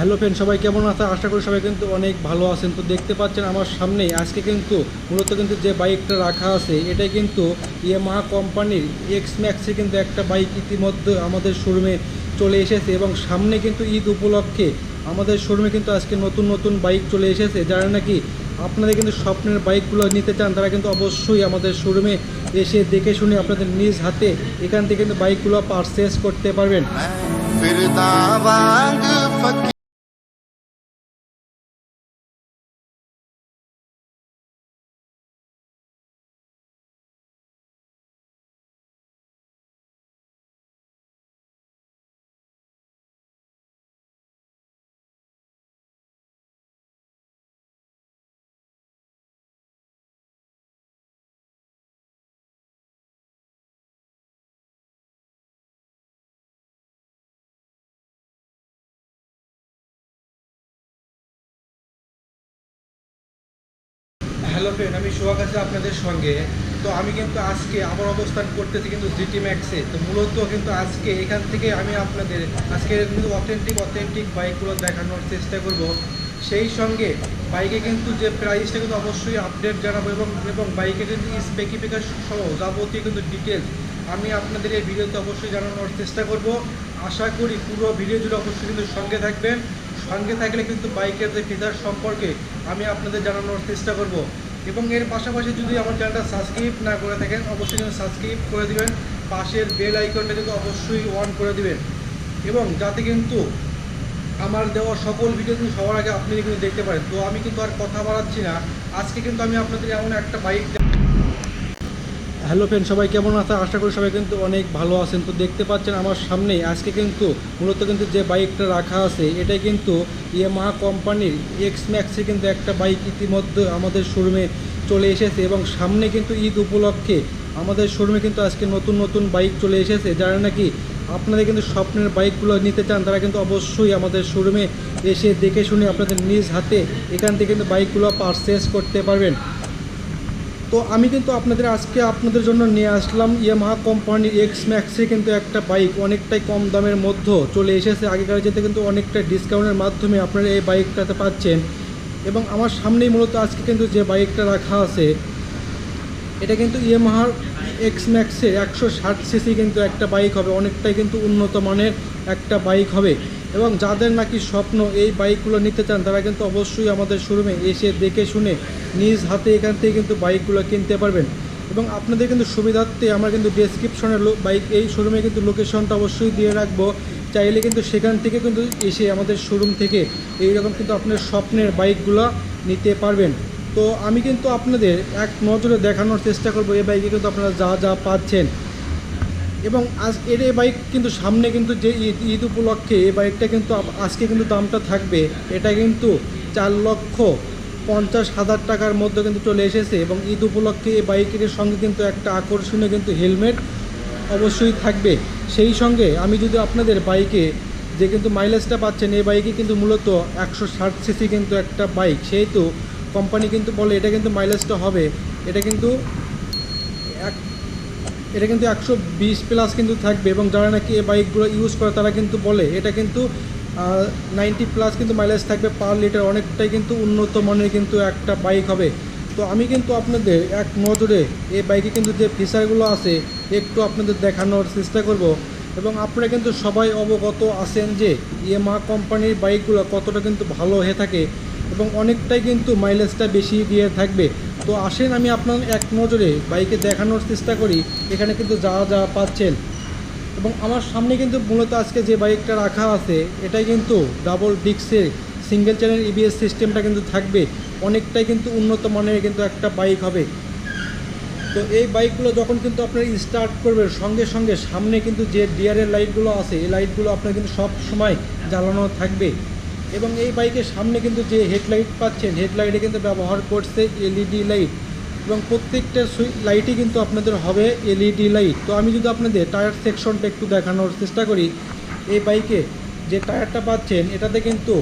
Hello friend, সবাই কেমন আছে? আশা করি সবাই কিন্তু অনেক ভালো আছেন। তো দেখতে পাচ্ছেন আমার সামনেই আজকে কিন্তু মূলত কিন্তু যে বাইকটা রাখা আছে এটাই কিন্তু ইয়ামাহা কোম্পানির এক্স ম্যাক্সের কিন্তু একটা বাইক ইতিমধ্যে আমাদের শোরুমে চলে এসেছে এবং সামনে কিন্তু ঈদ উপলক্ষে আমাদের শোরুমে কিন্তু আজকে নতুন নতুন বাইক চলে এসেছে। যারা নাকি আপনাদের কিন্তু স্বপ্নের বাইকগুলো নিতে চান তারা কিন্তু অবশ্যই আমাদের শোরুমে এসে দেখে শুনে আপনাদের নিজ হাতে এখান থেকে কিন্তু বাইকগুলো পারচেস করতে পারবেন। হ্যালো ফ্রেন্ড, আমি সোহাগ আছি আপনাদের সঙ্গে। তো আমি কিন্তু আজকে আমার অবস্থান করতেছি কিন্তু জিটি ম্যাক্সে। তো মূলত কিন্তু আজকে এখান থেকে আমি আপনাদের আজকে কিন্তু অথেন্টিক বাইকগুলো দেখানোর চেষ্টা করব। সেই সঙ্গে বাইকে কিন্তু যে প্রাইসটা কিন্তু অবশ্যই আপডেট জানাবো এবং বাইকের কিন্তু স্পেসিফিকেশন সহ যাবতীয় কিন্তু ডিটেলস আমি আপনাদের এই ভিডিওতে অবশ্যই জানানোর চেষ্টা করব। আশা করি পুরো ভিডিও জুড়ে অবশ্যই কিন্তু সঙ্গে থাকবেন। সঙ্গে থাকলে কিন্তু বাইকের যে ফিচার সম্পর্কে আমি আপনাদের জানানোর চেষ্টা করব। এবং এর পাশাপাশি যদি আমার চ্যানেলটা সাবস্ক্রাইব না করে থাকেন অবশ্যই কিন্তু সাবস্ক্রাইব করে দিবেন। পাশের বেল আইকনটা কিন্তু অবশ্যই অন করে দিবেন এবং যাতে কিন্তু আমার দেওয়া সকল ভিডিও কিন্তু সবার আগে আপনি কিন্তু দেখতে পারেন। তো আমি কিন্তু আর কথা বাড়াচ্ছি না, আজকে কিন্তু আমি আপনাদের এমন একটা বাইক। হ্যালো ফ্রেন্ড, সবাই কেমন আছে? আশা করি সবাই কিন্তু অনেক ভালো আছেন। তো দেখতে পাচ্ছেন আমার সামনেই আজকে কিন্তু মূলত কিন্তু যে বাইকটা রাখা আছে এটাই কিন্তু ইয়ামাহা কোম্পানির এক্স ম্যাক্সের কিন্তু একটা বাইক ইতিমধ্যে আমাদের শোরুমে চলে এসেছে এবং সামনে কিন্তু ঈদ উপলক্ষে আমাদের শোরুমে কিন্তু আজকে নতুন নতুন বাইক চলে এসেছে। যারা নাকি আপনাদের কিন্তু স্বপ্নের বাইকগুলো নিতে চান তারা কিন্তু অবশ্যই আমাদের শোরুমে এসে দেখে শুনে আপনাদের নিজ হাতে এখান থেকে কিন্তু বাইকগুলো পারচেস করতে পারবেন। তো আমি কিন্তু আপনাদের জন্য নিয়ে আসলাম ইয়ামাহা কোম্পানির এক্স ম্যাক্সে কিন্তু একটা বাইক অনেকটাই কম দামের মধ্যে চলে এসেছে। আগেকার যেতে কিন্তু অনেকটা ডিসকাউন্টের মাধ্যমে আপনারা এই বাইকটাতে পাচ্ছেন এবং আমার সামনেই মূলত আজকে কিন্তু যে বাইকটা রাখা আছে এটা কিন্তু ইয়ামাহার এক্স ম্যাক্সের 160 সিসি কিন্তু একটা বাইক হবে, অনেকটাই কিন্তু উন্নত মানের একটা বাইক হবে। এবং যাদের নাকি স্বপ্ন এই বাইকগুলো নিতে চান তারা কিন্তু অবশ্যই আমাদের শোরুমে এসে দেখে শুনে নিজ হাতে এখান থেকে কিন্তু বাইকগুলো কিনতে পারবেন। এবং আপনাদের কিন্তু সুবিধার্থে আমরা কিন্তু ডেসক্রিপশনে বাইক এই শোরুমে কিন্তু লোকেশনটা অবশ্যই দিয়ে রাখবো। চাইলে কিন্তু সেখান থেকে কিন্তু এসে আমাদের শোরুম থেকে এইরকম কিন্তু আপনার স্বপ্নের বাইকগুলো নিতে পারবেন। তো আমি কিন্তু আপনাদের এক নজরে দেখানোর চেষ্টা করব এই বাইকে কিন্তু আপনারা যা যা পাচ্ছেন। এবং এই বাইক কিন্তু সামনে কিন্তু যে ঈদ উপলক্ষে এই বাইকটা কিন্তু আজকে কিন্তু দামটা থাকবে, এটা কিন্তু 4,50,000 টাকার মধ্যে কিন্তু চলে এসেছে। এবং ঈদ উপলক্ষে এই বাইকের সঙ্গে কিন্তু একটা আকর্ষণীয় কিন্তু হেলমেট অবশ্যই থাকবে। সেই সঙ্গে আমি যদি আপনাদের বাইকে যে কিন্তু মাইলেজটা পাচ্ছেন এই বাইকে কিন্তু মূলত 160 সিসি কিন্তু একটা বাইক, সেহেতু কোম্পানি কিন্তু বলে এটা কিন্তু মাইলেজটা হবে এটা কিন্তু 120+ কিন্তু থাকবে। এবং যারা নাকি এই বাইকগুলো ইউজ করে তারা কিন্তু বলে এটা কিন্তু 90+ কিন্তু মাইলেজ থাকবে পার লিটার, অনেকটাই কিন্তু উন্নত মানের কিন্তু একটা বাইক হবে। তো আমি কিন্তু আপনাদের এক নজরে এই বাইকে কিন্তু যে ফিচারগুলো আছে একটু আপনাদের দেখানোর চেষ্টা করব। এবং আপনারা কিন্তু সবাই অবগত আছেন যে ইয়ামাহা কোম্পানির বাইকগুলো কতটা কিন্তু ভালো হয়ে থাকে এবং অনেকটাই কিন্তু মাইলেজটা বেশি দিয়ে থাকবে। তো আসেন আমি আপনার এক নজরে বাইকে দেখানোর চেষ্টা করি এখানে কিন্তু যা যা পাচ্ছেন। এবং আমার সামনে কিন্তু মূলত আজকে যে বাইকটা রাখা আছে এটাই কিন্তু ডাবল ডিস্কের সিঙ্গেল চ্যানেল EBS সিস্টেমটা কিন্তু থাকবে, অনেকটাই কিন্তু উন্নত মানের কিন্তু একটা বাইক হবে। তো এই বাইকগুলো যখন কিন্তু আপনার স্টার্ট করবে সঙ্গে সঙ্গে সামনে কিন্তু যে ডিআরের লাইটগুলো আছে এই লাইটগুলো আপনার কিন্তু সব সময় জ্বালানো থাকবে। এবং এই বাইকের সামনে কিন্তু যে হেডলাইট পাচ্ছেন হেডলাইটে কিন্তু ব্যবহার করছে LED লাইট এবং প্রত্যেকটা লাইটই কিন্তু আপনাদের হবে LED লাইট। তো আমি যদি আপনাদের টায়ার সেকশনটা একটু দেখানোর চেষ্টা করি, এই বাইকে যে টায়ারটা পাচ্ছেন এটাতে কিন্তু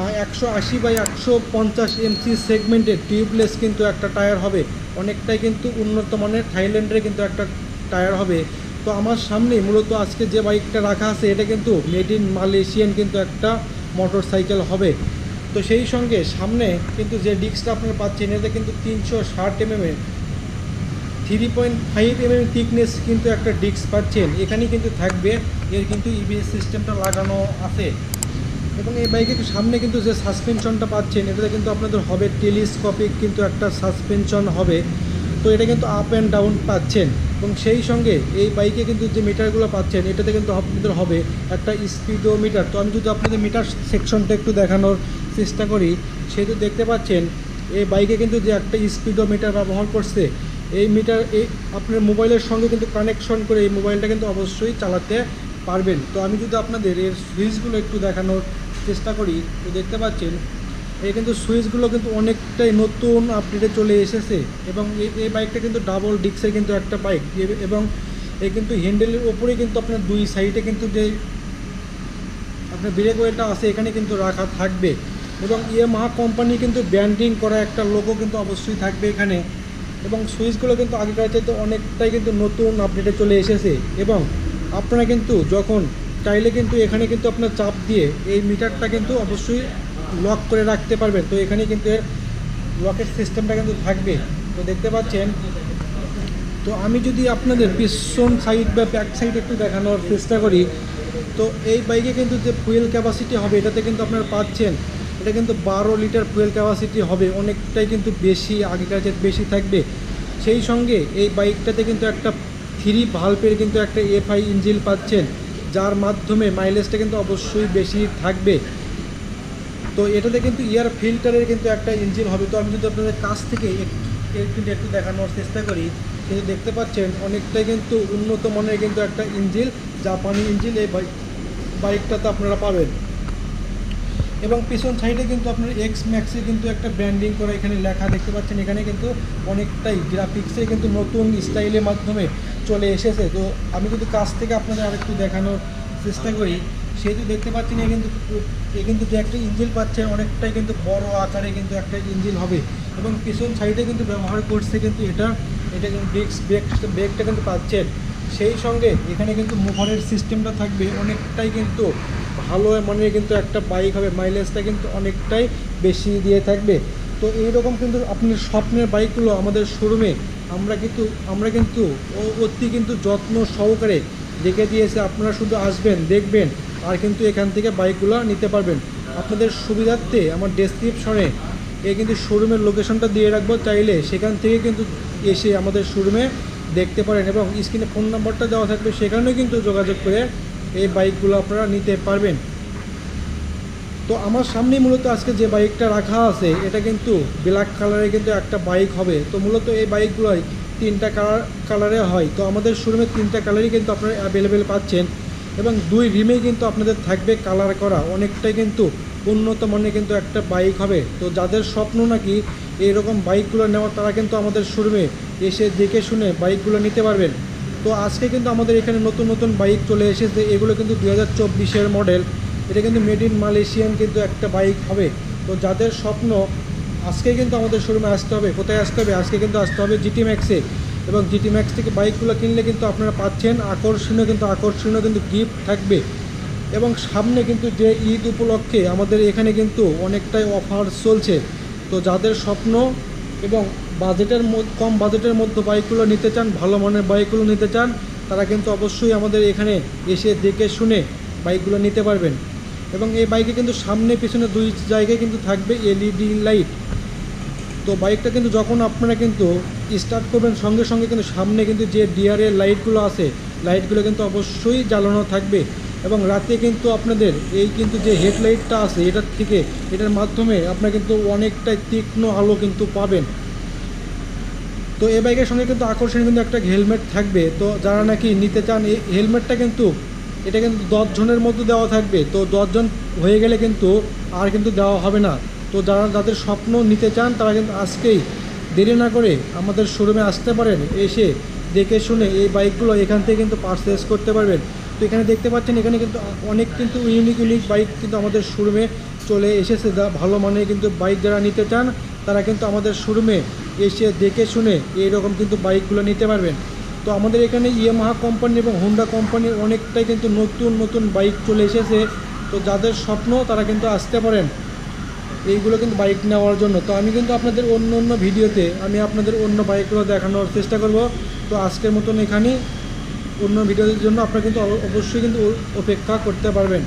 180/150 MC সেগমেন্টের টিউবলেস কিন্তু একটা টায়ার হবে, অনেকটাই কিন্তু উন্নত মানের থাইল্যান্ডের কিন্তু একটা টায়ার হবে। তো আমার সামনেই মূলত আজকে যে বাইকটা রাখা আছে এটা কিন্তু মেড ইন মালয়েশিয়ান কিন্তু একটা মোটর সাইকেল হবে। তো সেই সঙ্গে সামনে কিন্তু যে ডিস্কটা আপনারা পাচ্ছেন এতে কিন্তু 360 mm 3.5 mm থিকনেস কিন্তু একটা ডিস্ক পাচ্ছেন। এখানে কিন্তু থাকবে এর কিন্তু ইবিএস সিস্টেমটা লাগানো আছে। এবং এই বাইকের সামনে কিন্তু যে সাসপেনশনটা পাচ্ছেন এটাতে কিন্তু আপনাদের হবে টেলিস্কোপিক কিন্তু একটা সাসপেনশন হবে। তো এটা কিন্তু আপ অ্যান্ড ডাউন পাচ্ছেন। এবং সেই সঙ্গে এই বাইকে কিন্তু যে মিটারগুলো পাচ্ছেন এটাতে কিন্তু আপনাদের হবে একটা স্পিডোমিটার। তো আমি যদি আপনাদের মিটার সেকশনটা একটু দেখানোর চেষ্টা করি, সেহেতু দেখতে পাচ্ছেন এই বাইকে কিন্তু যে একটা স্পিডোমিটার ব্যবহার করছে, এই মিটার এই আপনার মোবাইলের সঙ্গে কিন্তু কানেকশন করে এই মোবাইলটা কিন্তু অবশ্যই চালাতে পারবেন। তো আমি যদি আপনাদের এর সুইচগুলো একটু দেখানোর চেষ্টা করি, তো দেখতে পাচ্ছেন এই কিন্তু সুইচগুলো কিন্তু অনেকটাই নতুন আপডেটে চলে এসেছে। এবং এই বাইকটা কিন্তু ডাবল ডিস্কের কিন্তু একটা বাইক, এবং এই কিন্তু হ্যান্ডেলের ওপরে কিন্তু আপনার দুই সাইডে কিন্তু যে আপনার ব্রেক ওয়েলটা আছে এখানে কিন্তু রাখা থাকবে। এবং ইয়ামাহা কোম্পানি কিন্তু ব্র্যান্ডিং করা একটা লোগো কিন্তু অবশ্যই থাকবে এখানে। এবং সুইচগুলো কিন্তু আগেকার চাইতে অনেকটাই কিন্তু নতুন আপডেটে চলে এসেছে। এবং আপনারা কিন্তু যখন চাইলে কিন্তু এখানে কিন্তু আপনার চাপ দিয়ে এই মিটারটা কিন্তু অবশ্যই লক করে রাখতে পারবেন। তো এখানে কিন্তু এর লকের সিস্টেমটা কিন্তু থাকবে। তো দেখতে পাচ্ছেন। তো আমি যদি আপনাদের পিছন সাইড বা ব্যাক সাইড একটু দেখানোর চেষ্টা করি, তো এই বাইকে কিন্তু যে ফুয়েল ক্যাপাসিটি হবে এটাতে কিন্তু আপনারা পাচ্ছেন এটা কিন্তু 12 লিটার ফুয়েল ক্যাপাসিটি হবে, অনেকটাই কিন্তু বেশি, আগেকার চেয়ে বেশি থাকবে। সেই সঙ্গে এই বাইকটাতে কিন্তু একটা 3 ভালভের কিন্তু একটা এফআই ইঞ্জিন পাচ্ছেন, যার মাধ্যমে মাইলেজটা কিন্তু অবশ্যই বেশি থাকবে। তো এটাতে কিন্তু এয়ার ফিল্টারের কিন্তু একটা ইঞ্জিন হবে। তো আমি যদি আপনাদের কাছ থেকে একটু দেখানোর চেষ্টা করি, কিন্তু দেখতে পাচ্ছেন অনেকটাই কিন্তু উন্নত মানের কিন্তু একটা ইঞ্জিন, জাপানি ইঞ্জিন এই বাইকটাতে আপনারা পাবেন। এবং পিছন সাইডে কিন্তু আপনার এক্স ম্যাক্সে কিন্তু একটা ব্র্যান্ডিং করা এখানে লেখা দেখতে পাচ্ছেন। এখানে কিন্তু অনেকটাই গ্রাফিক্সে কিন্তু নতুন স্টাইলের মাধ্যমে চলে এসেছে। তো আমি যদি কাছ থেকে আপনাদের আরেকটু দেখানোর চেষ্টা করি, সেহেতু দেখতে পাচ্ছেন এ কিন্তু যে একটা ইঞ্জিন পাচ্ছেন অনেকটাই কিন্তু বড় আকারে কিন্তু একটা ইঞ্জিন হবে। এবং পিছন সাইডে কিন্তু ব্যবহার করছে কিন্তু এটা কিন্তু ব্রেকটা কিন্তু পাচ্ছেন। সেই সঙ্গে এখানে কিন্তু মুভারের সিস্টেমটা থাকবে, অনেকটাই কিন্তু ভালো মানের কিন্তু একটা বাইক হবে, মাইলেজটা কিন্তু অনেকটাই বেশি দিয়ে থাকবে। তো এইরকম কিন্তু আপনার স্বপ্নের বাইকগুলো আমাদের শোরুমে আমরা কিন্তু অতি কিন্তু যত্ন সহকারে রেখে দিয়েছে। আপনারা শুধু আসবেন, দেখবেন, আর কিন্তু এখান থেকে বাইকগুলো নিতে পারবেন। আপনাদের সুবিধার্থে আমার ডেসক্রিপশনে কিন্তু শোরুমের লোকেশনটা দিয়ে রাখবো, চাইলে সেখান থেকে কিন্তু এসে আমাদের শোরুমে দেখতে পারেন। এবং স্ক্রিনে ফোন নাম্বারটা দেওয়া থাকবে, সেখানেও কিন্তু যোগাযোগ করে এই বাইকগুলো আপনারা নিতে পারবেন। তো আমার সামনেই মূলত আজকে যে বাইকটা রাখা আছে এটা কিন্তু ব্ল্যাক কালারের কিন্তু একটা বাইক হবে। তো মূলত এই বাইকগুলোই 3টা কালারে হয়। তো আমাদের শোরুমে 3টা কালারই কিন্তু আপনারা অ্যাভেলেবেল পাচ্ছেন। এবং 2 রিমেই কিন্তু আপনাদের থাকবে কালার করা, অনেকটাই কিন্তু উন্নত মানের কিন্তু একটা বাইক হবে। তো যাদের স্বপ্ন নাকি এইরকম বাইকগুলো নেওয়া, তারা কিন্তু আমাদের শোরুমে এসে দেখে শুনে বাইকগুলো নিতে পারবেন। তো আজকে কিন্তু আমাদের এখানে নতুন নতুন বাইক চলে এসেছে, এগুলো কিন্তু 2024-এর মডেল। এটা কিন্তু মেড ইন মালয়েশিয়ান কিন্তু একটা বাইক হবে। তো যাদের স্বপ্ন, আজকে কিন্তু আমাদের শোরুমে আসতে হবে। কোথায় আসতে হবে? আজকে কিন্তু আসতে হবে জিটি ম্যাক্সে। এবং জিটি ম্যাক্স থেকে বাইকগুলো কিনলে কিন্তু আপনারা পাচ্ছেন আকর্ষণীয় কিন্তু গিফট থাকবে। এবং সামনে কিন্তু যে ঈদ উপলক্ষে আমাদের এখানে কিন্তু অনেকটাই অফার চলছে। তো যাদের স্বপ্ন এবং কম বাজেটের মধ্যে বাইকগুলো নিতে চান, ভালো মানের বাইকগুলো নিতে চান, তারা কিন্তু অবশ্যই আমাদের এখানে এসে দেখে শুনে বাইকগুলো নিতে পারবেন। এবং এই বাইকে কিন্তু সামনে পিছনে 2 জায়গায় কিন্তু থাকবে এলইডি লাইট। তো বাইকটা কিন্তু যখন আপনারা কিন্তু স্টার্ট করবেন সঙ্গে সঙ্গে কিন্তু সামনে কিন্তু যে ডিআরএল লাইটগুলো আছে, লাইটগুলো কিন্তু অবশ্যই জ্বালানো থাকবে। এবং রাতে কিন্তু আপনাদের এই কিন্তু যে হেডলাইটটা আছে এটার মাধ্যমে আপনারা কিন্তু অনেকটাই তীক্ষ্ণ আলো কিন্তু পাবেন। তো এই বাইকের সঙ্গে কিন্তু আকর্ষণীয় কিন্তু একটা হেলমেট থাকবে। তো যারা নাকি নিতে চান এই হেলমেটটা কিন্তু এটা কিন্তু 10 জনের মধ্যে দেওয়া থাকবে। তো 10 জন হয়ে গেলে কিন্তু আর কিন্তু দেওয়া হবে না। তো যাদের স্বপ্ন নিতে চান তারা কিন্তু আজকেই দেরি না করে আমাদের শোরুমে আসতে পারেন, এসে দেখে শুনে এই বাইকগুলো এখান থেকে কিন্তু পারচেস করতে পারবেন। তো এখানে দেখতে পাচ্ছেন এখানে কিন্তু অনেক কিন্তু ইউনিক বাইক কিন্তু আমাদের শোরুমে চলে এসেছে। ভালো মানের কিন্তু বাইক যারা নিতে চান তারা কিন্তু আমাদের শোরুমে এসে দেখে শুনে এইরকম কিন্তু বাইকগুলো নিতে পারবেন। তো তো আমাদের এখানে ইয়ামাহা কোম্পানি এবং হোন্ডা কোম্পানির অনেকটাই কিন্তু নতুন নতুন বাইক চলে এসেছে। তো যাদের স্বপ্ন তারা কিন্তু আসতে পারেন এইগুলো কিন্তু বাইক নেওয়ার জন্য। তো আমি কিন্তু আপনাদের অন্য অন্য ভিডিওতে আমি আপনাদের অন্য বাইকগুলো দেখানোর চেষ্টা করব। তো আজকের মতন এখানেই, অন্য ভিডিওর জন্য আপনারা কিন্তু অবশ্যই কিন্তু অপেক্ষা করতে পারবেন।